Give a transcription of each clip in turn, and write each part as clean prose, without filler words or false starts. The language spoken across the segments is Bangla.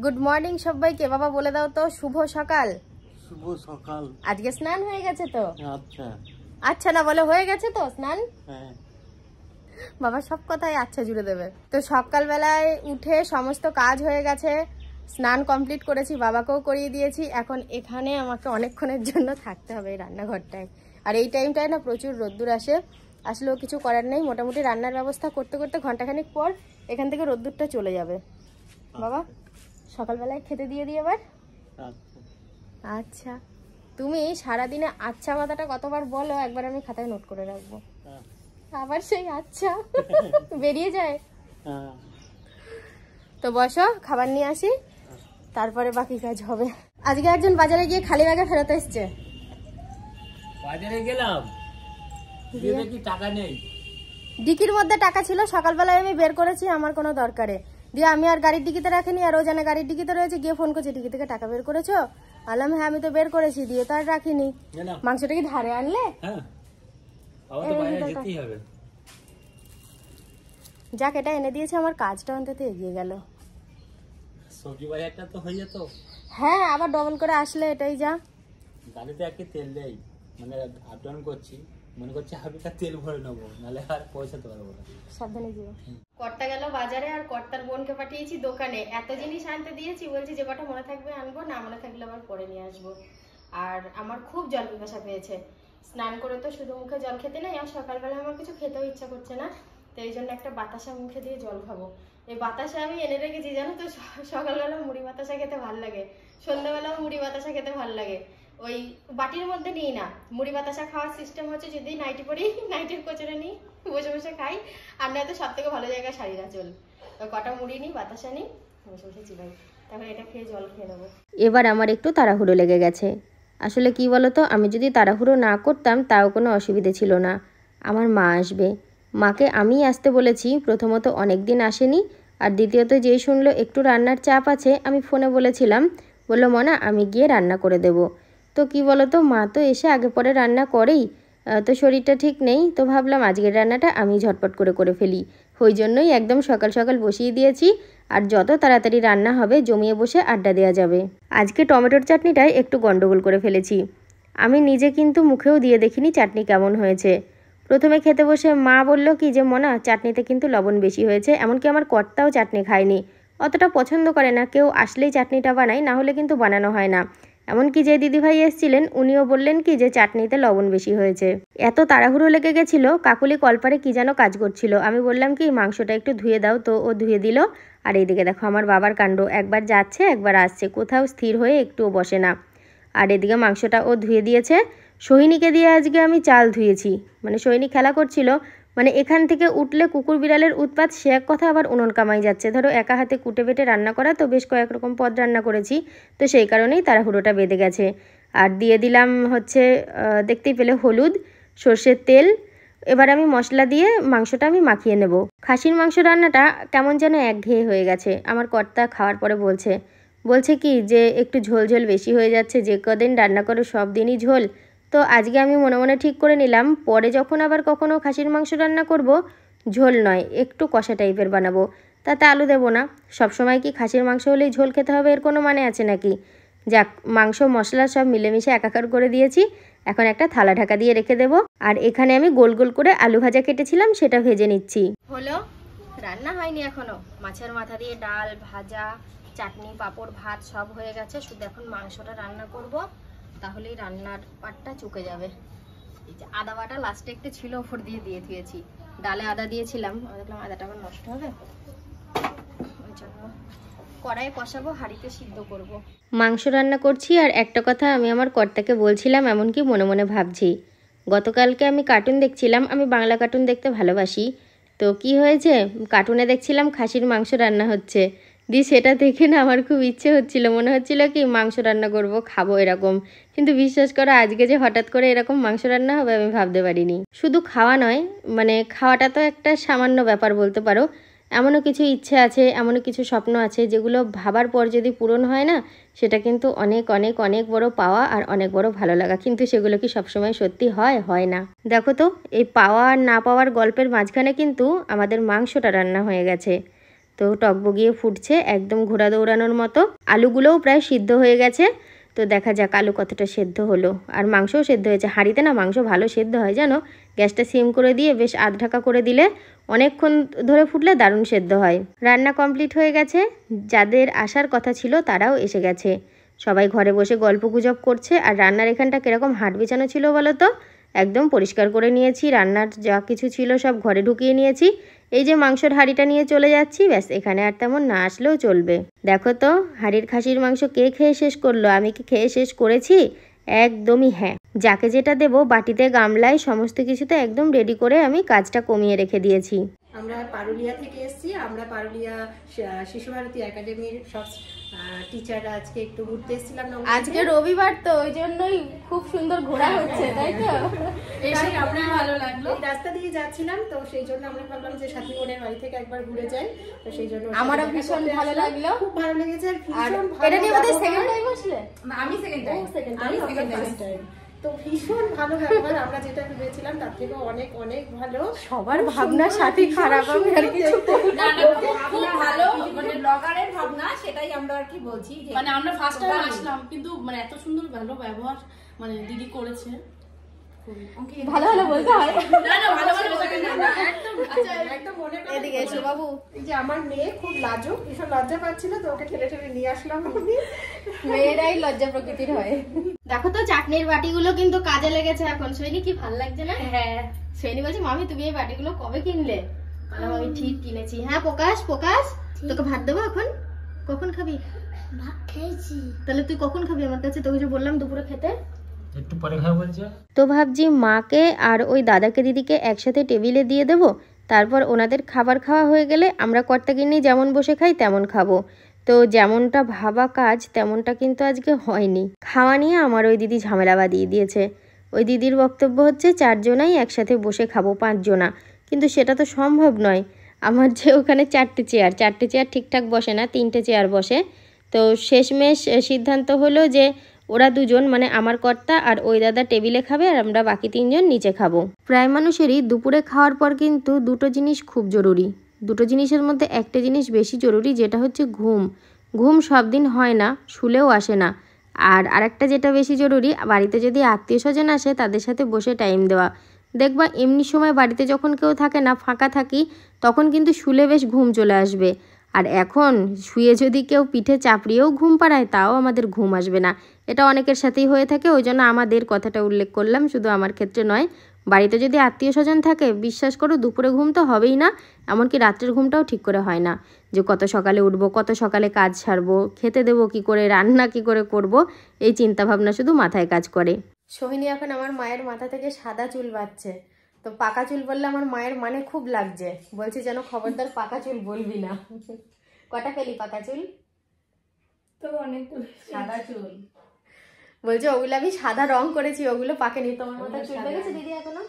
গুড মর্নিং সবাইকে। বাবা বলে দাও তো শুভ সকাল। শুভ সকাল। আজকে স্নান হয়ে গেছে তো? আচ্ছা আচ্ছা না বলে হয়ে গেছে তো স্নান? হ্যাঁ। বাবা সব কথাই আচ্ছা জুড়ে দেবে। তো সকালবেলায় উঠে সমস্ত কাজ হয়ে গেছে, স্নান কমপ্লিট করেছি, বাবাকেও করিয়ে দিয়েছি। এখন এখানে আমাকে অনেকক্ষণের জন্য থাকতে হবে এই রান্নাঘরটায়। আর এই টাইমটায় না প্রচুর রোদ্দুর আসলেও কিছু করার নেই। মোটামুটি রান্নার ব্যবস্থা করতে করতে ঘন্টাখানিক পর এখান থেকে রোদ্দুরটা চলে যাবে। বাবা সকালবেলায় খেতে দিয়ে দিই এবার। আচ্ছা তুমি সারাদিনে আচ্ছা কথাটা কতবার বলো একবার আমি খাতায় নোট করে রাখবো। আবার সেই আচ্ছা বেরিয়ে যায়। তো বসো, খাবার নিয়ে আসি, তারপরে বাকি কাজ হবে। আজকে একজন বাজারে গিয়ে খালি ব্যাগে ফেরত এসছে। বাজারে গেলাম, দেখি টাকা নেই। ডিকির মধ্যে টাকা ছিল, সকালবেলায় আমি বের করেছি আমার কোনো দরকারে, দিয়ে আমি আর গাড়ির ডিকিতে রাখিনি। আর ও জানে গাড়ির ডিকিতে রয়েছে, গিয়ে ফোন করছে ডিকি থেকে টাকা বের করেছো? আলাম হ্যাঁ আমি তো বের করেছি, দিয়ে তো আর রাখিনি। মাংসটা কি ধারে আনলে? যাক এটা এনে দিয়েছে, আমার কাজটা অন্তত এগিয়ে গেল। সবজি বাজারটা তো হয়ে যেত। হ্যাঁ আবার ডবল করে আসলে এটাই যা। গাড়িতে একটি তেল দেই, মানে আপ ডাউন করছি, মনে করছি হাবিটা তেল ভরে নেবো, নাহলে আর পৌঁছাতে পারবো না। সাবধানে যেও। কর্তা গেল বাজারে আর কর্তার বোনকে পাঠিয়েছি দোকানে। এত জিনিস আনতে দিয়েছি, বলছি যে কটা মনে থাকবে আনবো, না মনে থাকলে আবার পরে নিয়ে আসবো। আর আমার খুব জল পিপাসা পেয়েছে, স্নান করে তো শুধু মুখে জল খেতে নেই, আর সকালবেলা আমার কিছু খেতেও ইচ্ছা করছে না। তো এই জন্য একটা বাতাসা মুখে দিয়ে জল খাবো। এই বাতাসা আমি এনে রেখেছি জানো তো, সকালবেলা মুড়ি বাতাসা খেতে ভাল লাগে, সন্ধ্যাবেলাও মুড়ি বাতাসা খেতে ভাল লাগে। ওই বাটির মধ্যে নিই না, মুড়ি বাতাসা খাওয়ার সিস্টেম হচ্ছে যদি নাইটি পরি, নাইটির কোচরে নিই, বসে বসে খাই। আর নয়তো সব থেকে ভালো জায়গা শাড়িরা চল, কটা মুড়ি নিই, বাতাসা নিই, বসে বসে চিবাই, তারপরে এটা খেয়ে জল খেয়ে নেবো। এবার আমার একটু তাড়াহুড়ো লেগে গেছে। আসলে কি বলতো, আমি যদি তাড়াহুড়ো না করতাম তাও কোনো অসুবিধে ছিল না। আমার মা আসবে, মাকে আমি আসতে বলেছি। প্রথমত অনেক দিন আসেনি, আর দ্বিতীয়ত যেই শুনলো একটু রান্নার চাপ আছে, আমি ফোনে বলেছিলাম, বললো মনা আমি গিয়ে রান্না করে দেব। তো কি বলতো, মা তো এসে আগে পরে রান্না করেই, তো শরীরটা ঠিক নেই, তো ভাবলাম আজকের রান্নাটা আমি ঝটপট করে ফেলি। ওই জন্যই একদম সকাল সকাল বসিয়ে দিয়েছি, আর যত তাড়াতাড়ি রান্না হবে জমিয়ে বসে আড্ডা দেওয়া যাবে। আজকে টমেটোর চাটনিটায় একটু গন্ডগোল করে ফেলেছি। আমি নিজে কিন্তু মুখেও দিয়ে দেখিনি চাটনি কেমন হয়েছে। প্রথমে খেতে বসে মা বলল কি যে মনা চাটনিতে কিন্তু লবণ বেশি হয়েছে। এমনকি আমার কর্তাও চাটনি খায়নি, অতটা পছন্দ করে না, কেউ আসলেই চাটনিটা বানায়, না হলে কিন্তু বানানো হয় না। এমনকি যে দিদিভাই এসেছিলেন উনিও বললেন কি যে চাটনিতে লবণ বেশি হয়েছে। এত তাড়াহুড়ো লেগে গেছিলো, কাকুলি কলপারে কি যেন কাজ করছিল। আমি বললাম কি মাংসটা একটু ধুয়ে দাও, তো ও ধুয়ে দিল। আর এইদিকে দেখো আমার বাবার কাণ্ড, একবার যাচ্ছে একবার আসছে, কোথাও স্থির হয়ে একটুও বসে না। আর এদিকে মাংসটা ও ধুয়ে দিয়েছে। সোহিনীকে দিয়ে আজকে আমি চাল ধুয়েছি, মানে সোহিনী খেলা করছিল, মানে এখান থেকে উঠলে কুকুর বিড়ালের উৎপাত, সে এক কথা, আবার উনুন কামাই যাচ্ছে। ধরো একা হাতে কুটে বেটে রান্না করা, তো বেশ কয়েক রকম পদ রান্না করেছি, তো সেই কারণেই তাড়াহুড়োটা বেঁধে গেছে। আর দিয়ে দিলাম হচ্ছে দেখতেই পেলে হলুদ, সর্ষের তেল। এবার আমি মশলা দিয়ে মাংসটা আমি মাখিয়ে নেব। খাসির মাংস রান্নাটা কেমন যেন একঘেয়ে হয়ে গেছে। আমার কর্তা খাওয়ার পরে বলছে কি যে একটু ঝোল ঝোল বেশি হয়ে যাচ্ছে, যে কদিন রান্না করো সব দিনই ঝোল। তো আজকে আমি মনে মনে ঠিক করে নিলাম, পরে যখন আবার কখনো খাসির মাংস রান্না করব, ঝোল নয় একটু কষা টাইপের বানাবো, তাতে আলু দেবো না। সবসময় কি খাসির মাংস হলেই ঝোল খেতে হবে, এর কোনো মানে আছে নাকি? যাক, মাংস মশলা সব মিলেমিশে একাকার করে দিয়েছি। এখন একটা থালা ঢাকা দিয়ে রেখে দেবো। আর এখানে আমি গোল গোল করে আলু ভাজা কেটেছিলাম, সেটা ভেজে নিচ্ছি। হলো, রান্না হয়নি এখনো। মাছের মাথা দিয়ে ডাল, ভাজা, চাটনি, পাঁপড়, ভাত সব হয়ে গেছে। শুধু এখন মাংসটা রান্না করব, তাহলেই রান্নার পাটটা চুকে যাবে। এই যে আদা বাটা লাস্টে একটু ছিল, ওপর দিয়ে দিয়েছি। ডালে আদা দিয়েছিলাম, দেখলাম আদাটা আবার নষ্ট হবে, ওই জন্য কড়াই কষাবো, হাঁড়িতে সিদ্ধ করব। মাংস রান্না করছি, আর একটা কথা আমি আমার কর্তাকে বলছিলাম, এমনকি মনে মনে ভাবছি। গতকালকে আমি কার্টুন দেখছিলাম, আমি বাংলা কার্টুন দেখতে ভালোবাসি। তো কি হয়েছে, কার্টুনে দেখছিলাম খাসির মাংস রান্না হচ্ছে, দিয়ে সেটা দেখে না আমার খুব ইচ্ছে হচ্ছিল, মনে হচ্ছিল কি মাংস রান্না করব, খাবো এরকম। কিন্তু বিশ্বাস করো আজকে যে হঠাৎ করে এরকম মাংস রান্না হবে আমি ভাবতে পারিনি। শুধু খাওয়া নয়, মানে খাওয়াটা তো একটা সামান্য ব্যাপার বলতে পারো, এমনও কিছু ইচ্ছে আছে, এমনও কিছু স্বপ্ন আছে যেগুলো ভাবার পর যদি পূরণ হয় না, সেটা কিন্তু অনেক অনেক অনেক বড় পাওয়া আর অনেক বড় ভালো লাগা। কিন্তু সেগুলো কি সবসময় সত্যি হয় না। দেখো তো এই পাওয়া আর না পাওয়ার গল্পের মাঝখানে কিন্তু আমাদের মাংসটা রান্না হয়ে গেছে। তো টকবগিয়ে ফুটছে একদম ঘোড়া দৌড়ানোর মতো। আলুগুলোও প্রায় সিদ্ধ হয়ে গেছে। তো দেখা যাক আলু কতটা সেদ্ধ হলো। আর মাংসও সেদ্ধ হয়েছে। হাঁড়িতে না মাংস ভালো সেদ্ধ হয় জানো। গ্যাসটা সিম করে দিয়ে বেশ আধ ঢাকা করে দিলে অনেকক্ষণ ধরে ফুটলে দারুণ সেদ্ধ হয়। রান্না কমপ্লিট হয়ে গেছে। যাদের আসার কথা ছিল তারাও এসে গেছে। সবাই ঘরে বসে গল্পগুজব করছে। আর রান্নার এখানটা কীরকম হাট বিছানো ছিল বলো তো। একদম পরিষ্কার করে নিয়েছি। রান্নার যা কিছু ছিল সব ঘরে ঢুকিয়ে নিয়েছি। এই যে মাংসের হাঁড়িটা নিয়ে চলে যাচ্ছি, ব্যাস এখানে আর তেমন না আসলেও চলবে। দেখো তো হাঁড়ির খাসির মাংস কে খেয়ে শেষ করলো? আমি কি খেয়ে শেষ করেছি? একদমই হ্যাঁ। যাকে যেটা দেবো বাটিতে গামলায় সমস্ত কিছুতে একদম রেডি করে আমি কাজটা কমিয়ে রেখে দিয়েছি। আমরা পারুলিয়া থেকে এসেছি। আমরা পারুলিয়া শিশু ভারতী একাডেমির সব টিচাররা আজকে একটু ঘুরতে এসেছিলাম। আজকে রবিবার তো ওই জন্যই খুব সুন্দর ঘোরা হচ্ছে, তাই তো? এসে আমরা ভালো লাগলো। রাস্তা দিয়ে যাচ্ছিলাম তো সেই জন্য আমরা ভাবলাম যে সাথী বোনের বাড়ি থেকে একবার ঘুরে যাই। তো সেই জন্য আমারও ভীষণ ভালো লাগলো, খুব ভালো লেগেছে। আর ভীষণ ভালো। এটা নিয়ে বোধহয় সেকেন্ড টাইম আসলে? আমি সেকেন্ড টাইম। তো ভীষণ ভালো ব্যবহার। আমরা যেটা ভেবেছিলাম তার থেকে অনেক অনেক ভালো। সবার ভাবনা সাথে খারাপ, আমি আর কিছু না খুব ভালো, মানে ব্লগারের ভাবনা সেটাই আমরা আর কি বলছি। মানে আমরা ফার্স্ট টাইম আসলাম কিন্তু মানে এত সুন্দর ভালো ব্যবহার মানে দিদি করেছে। ভালো ভালো বলতে হয় না না ভালো ভালো বলতে না একদম। আচ্ছা একদম মনে করে এদিকে এসো বাবু। এই যে আমার মেয়ে খুব লাজুক, ভীষণ লজ্জা পাচ্ছিল তো ওকে ঠেলে ঠেলে নিয়ে আসলাম। মেয়েরাই লজ্জা প্রকৃতির হয়। দেখো তো চাটনির বাটিগুলো কিন্তু কাজে লেগেছে এখন। সৈনি কি ভালো লাগছে না? হ্যাঁ। সৈনি বলছে মামি তুমি এই বাটিগুলো কবে কিনলে? আমি ঠিক কিনেছি। হ্যাঁ প্রকাশ, তোকে ভাত দেবো এখন? কখন খাবি? ভাত খেয়েছি। তাহলে তুই কখন খাবি আমার কাছে? তোকে যে বললাম দুপুরে খেতে। একটু পরে খাবো বলছে। তো ভাবছি মাকে আর ওই দাদাকে দিদিকে একসাথে টেবিলে দিয়ে দেব। তারপর ওনাদের খাবার খাওয়া হয়ে গেলে আমরা কর্তাগিন্নি যেমন বসে খাই তেমন খাবো। তো যেমনটা ভাবা কাজ তেমনটা কিন্তু আজকে হয়নি। খাওয়া নিয়ে আমার ওই দিদি ঝামেলা বাঁধিয়ে দিয়েছে। ওই দিদির বক্তব্য হচ্ছে 4 জনাই একসাথে বসে খাবো, 5 জনা। কিন্তু সেটা তো সম্ভব নয়। আমার যে ওখানে 4টে চেয়ার ঠিকঠাক বসে না, 3টে চেয়ার বসে। তো শেষমেশ সিদ্ধান্ত হলো যে ওরা দুজন মানে আমার কর্তা আর ওই দাদা টেবিলে খাবে আর আমরা বাকি 3 জন নিচে খাবো। প্রায় মানুষেরই দুপুরে খাওয়ার পর কিন্তু দুটো জিনিস খুব জরুরি। দুটো জিনিসের মধ্যে একটা জিনিস বেশি জরুরি, যেটা হচ্ছে ঘুম। ঘুম সব দিন হয় না, শুলেও আসে না। আর আরেকটা যেটা বেশি জরুরি, বাড়িতে যদি আত্মীয় স্বজন আসে তাদের সাথে বসে টাইম দেওয়া। দেখবা এমনি সময় বাড়িতে যখন কেউ থাকে না, ফাঁকা থাকি, তখন কিন্তু শুলে বেশ ঘুম চলে আসবে। আর এখন শুয়ে যদি কেউ পিঠে চাপড়িয়েও ঘুম পাড়ায় তাও আমাদের ঘুম আসবে না। এটা অনেকের সাথেই হয়ে থাকে, ওই জন্য আমাদের কথাটা উল্লেখ করলাম, শুধু আমার ক্ষেত্রে নয়। বাড়িতে যদি আত্মীয় স্বজন থাকে বিশ্বাস করো দুপুরে ঘুম তো হবেই না, এমনকি রাত্রের ঘুমটাও ঠিক করে হয় না। যে কত সকালে উঠবো, কত সকালে কাজ সারবো, খেতে দেবো কী করে, রান্না কী করে করব, এই চিন্তাভাবনা শুধু মাথায় কাজ করে। সোহিনী এখন আমার মায়ের মাথা থেকে সাদা চুল বাঁধছে। তো পাকা চুল বললে আমার মায়ের মানে খুব লাগছে, বলছে যেন খবরদার পাকা চুল বলবি না। কটা পেলি পাকা চুল? তো অনেক সাদা চুল বলছে ওগুলো আমি সাদা রং করেছি, ওগুলো পাকেনি। তোমার মাথায় চুল পেকেছে দিদি এখনো?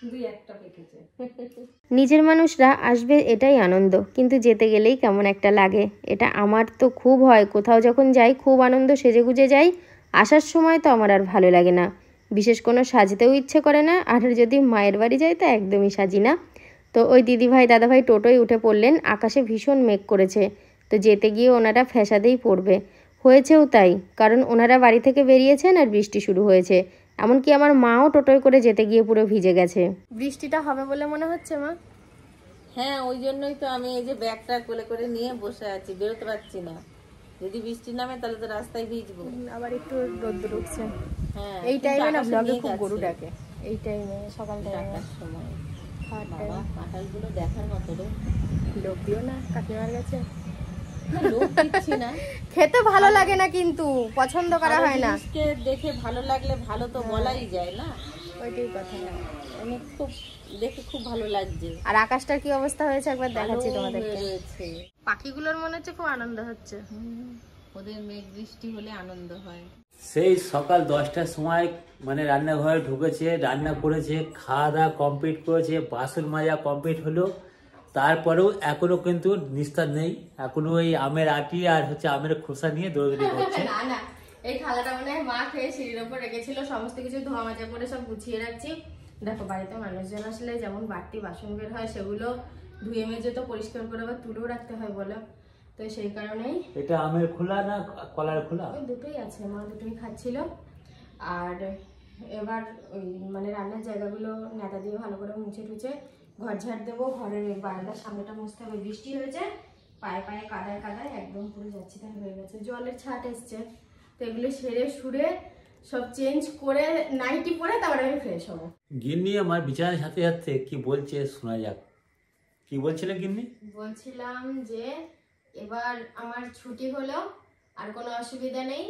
2-1টা পেকেছে। নিজের মানুষরা আসবে এটাই আনন্দ, কিন্তু যেতে গেলেই কেমন একটা লাগে। এটা আমার তো খুব হয়, কোথাও যখন যাই খুব আনন্দ সেজেগুজে যাই, আসার সময় তো আমার আর ভালো লাগে না। বিশেষ কোনো সাজতেও ইচ্ছে করে না। আর যদি মায়ের বাড়ি যাই তো একদমই সাজি না। তো ওই দিদিভাই দাদাভাই টোটোয় উঠে পড়লেন। আকাশে ভীষণ মেঘ করেছে। তো যেতে গিয়ে ওনারা ফ্যাসাদেই পড়বে। হয়েছেও তাই, কারণ ওনারা বাড়ি থেকে বেরিয়েছেন আর বৃষ্টি শুরু হয়েছে। এমনকি আমার মাও টোটোয় করে যেতে গিয়ে পুরো ভিজে গেছে। বৃষ্টিটা হবে বলে মনে হচ্ছে মা? হ্যাঁ, ওই জন্যই তো আমি এই যে ব্যাগটা কোলে করে নিয়ে বসে আছি, বেরোতে পারছি না। যদি বৃষ্টি নামে তাহলে তো রাস্তায় ভিজবো। আবার একটু রোদ্দুর উঠছে। হ্যাঁ, এই টাইমে না ব্লগে খুব মেঘ গরু আছে। ডাকে, এই টাইমে সকাল টাইমে। টাকার সময় খাওয়ার বাবা কাঁঠালগুলো দেখার মতো রে। লোক দিও না কাকিমার কাছে। না, লোক দিচ্ছি না, খেতে ভালো লাগে না কিন্তু পছন্দ করা হয় না। জিনিসকে দেখে ভালো লাগলে ভালো তো বলাই যায় না। ওইটাই কথা। আমি খুব দেখে খুব ভালো লাগছে। আর আকাশটার কি অবস্থা হয়েছে একবার দেখাচ্ছি ভালো তোমাদেরকে। হয়ে রয়েছে। পাখিগুলোর মনে হচ্ছে খুব আনন্দ হচ্ছে। ওদের মেঘ বৃষ্টি হলে আনন্দ হয়। সেই সকাল 10টার সময় মানে রান্নাঘরে ঢুকেছে, রান্না করেছে, খাওয়া দাওয়া কমপ্লিট করেছে, বাসন মাজা কমপ্লিট হলো। তারপরেও এখনো কিন্তু নিস্তার নেই, এখনো ওই আমের আটি আর হচ্ছে আমের খোসা নিয়ে দৌড়দৌড়ি করছে। না না, এই থালাটা মনে হয় মা খেয়ে সিঁড়ির ওপর রেখেছিল, সমস্ত কিছু ধোয়া মাজা করে সব গুছিয়ে রাখছি। দেখো বাড়িতে মানুষজন আসলে যেমন বাড়তি বাসন বের হয় সেগুলো ধুয়ে মেজে তো পরিষ্কার করে আবার তুলেও রাখতে হয় বলো, তো সেই কারণেই এটা আমের খোলা না কলার খোলা? ওই দুটোই আছে, মা দুটোই খাচ্ছিল। আর এবার ওই মানে রান্নার জায়গাগুলো নেতা দিয়ে ভালো করে মুছে টুছে ঘর ঝাড় দেবো, ঘরের বারান্দার সামনেটা মুছতে হবে, বৃষ্টি হয়েছে পায়ে পায়ে কাদায় কাদায় একদম পুরো যাচ্ছে তাই হয়ে গেছে, জলের ছাট এসছে, তো এগুলো সেরে সুরে সব চেঞ্জ করে নাইটি পরে তারপরে আমি ফ্রেশ হবো। গিন্নি আমার বিছানার সাথে সাথে কি বলছে শোনা যাক। কি বলছিলে গিন্নি? বলছিলাম যে এবার আমার ছুটি হলো, আর কোনো অসুবিধা নেই,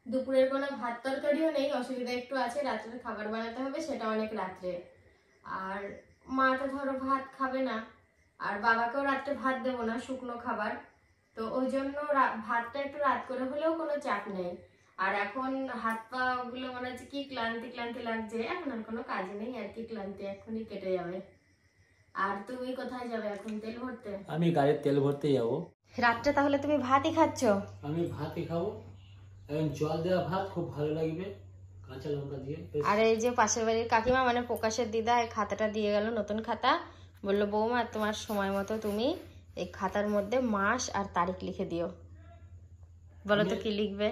দুপুরের কোনো ভাত তরকারিও নেই, অসুবিধা একটু আছে, রাত্রে খাবার বানাতে হবে, সেটা অনেক রাত্রে। আর মা তো ধরো ভাত খাবে না, আর বাবাকেও রাত্রে ভাত দেবো না, শুকনো খাবার, তো ওই জন্য ভাতটা একটু রাত করে হলেও কোনো চাপ নেই। আর এখন হাত পা গুলো মনে হচ্ছে কি ক্লান্তি ক্লান্তি লাগছে, এখন আর কোনো কাজ নেই আর কি, ক্লান্তি এখনই কেটে যাবে। আর তুমি কোথায় যাবে এখন তেল ভরতে? আমি গাড়ির তেল ভরতে যাবো। রাত্রে তাহলে তুমি ভাতই খাচ্ছ? আমি ভাতই খাবো, এখন জল দেওয়া ভাত খুব ভালো লাগবে কাঁচা লঙ্কা দিয়ে। আর এই যে পাশের বাড়ির কাকিমা মানে প্রকাশের দিদা এই খাতাটা দিয়ে গেল, নতুন খাতা, বললো বৌমা তোমার সময় মতো তুমি এই খাতার মধ্যে মাস আর তারিখ লিখে দিও। বলো তো কি লিখবে?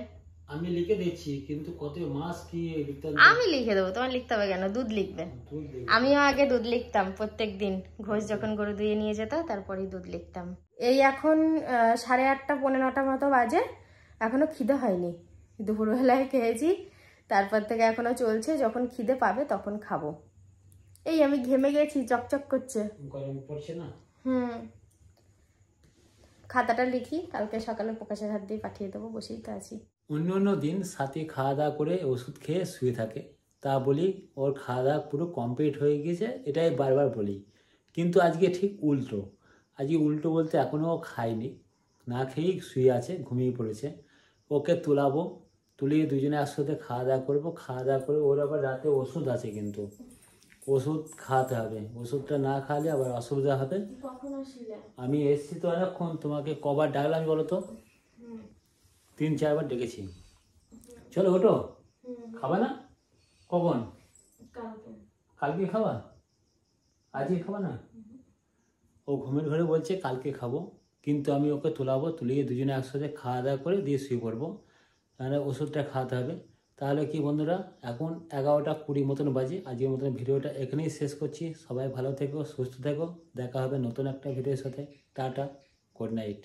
আমি লিখে দিচ্ছি, কিন্তু কত মাস কি লিখতে হবে? আমি লিখে দেবো, তোমার লিখতে হবে কেন? দুধ লিখবে। দুধ দেবে। আমিও আগে দুধ লিখতাম প্রত্যেক দিন, ঘোষ যখন গরু ধুয়ে নিয়ে যেত তারপরেই দুধ লিখতাম। এই এখন 8:30 পৌনে 9টা মতো বাজে, এখনো খিদে হয়নি, দুপুরবেলায় খেয়েছি, তারপর থেকে এখনো চলছে, যখন খিদে পাবে তখন খাবো। এই আমি ঘেমে গেছি, চকচক করছে। গরম পড়ছে না? খাতাটা লিখি, কালকে সকালে প্রকাশের হাত দিয়ে পাঠিয়ে দেবো, বসেই তো আছি। অন্য অন্য দিন সাথে খাওয়া দাওয়া করে ওষুধ খেয়ে শুয়ে থাকে, তা বলি ওর খাওয়া দাওয়া পুরো কমপ্লিট হয়ে গিয়েছে, এটাই বারবার বলি। কিন্তু আজকে ঠিক উল্টো, আজকে উল্টো বলতে এখনও খায়নি, না খেয়েই শুয়ে আছে, ঘুমিয়ে পড়েছে। ওকে তোলাবো, তুলিয়ে দুজনে একসাথে খাওয়া দাওয়া করবো, খাওয়া দাওয়া করে ওর আবার রাতে ওষুধ আছে, কিন্তু ওষুধ খাওয়াতে হবে, ওষুধটা না খাওয়ালে আবার অসুবিধা হবে। কখন আসলে? আমি এসছি তো অনেকক্ষণ, তোমাকে কবার ডাকলাম বলো তো? 3-4 বার ডেকেছি। চলো ওঠো, খাবা না? কখন? কালকে খাবা? আজকে খাবা না? ও ঘুমের ঘরে বলছে কালকে খাবো, কিন্তু আমি ওকে তোলাবো, তুলিয়ে দুজনে একসাথে খাওয়া দাওয়া করে দিয়ে শুয়ে পড়বো, তাহলে ওষুধটা খাওয়াতে হবে। তাহলে কি বন্ধুরা, এখন 11:20 মতন বাজে, আজকের মতন ভিডিওটা এখানেই শেষ করছি। সবাই ভালো থেকো, সুস্থ থেকো, দেখা হবে নতুন একটা ভিডিওর সাথে। Tata, good night.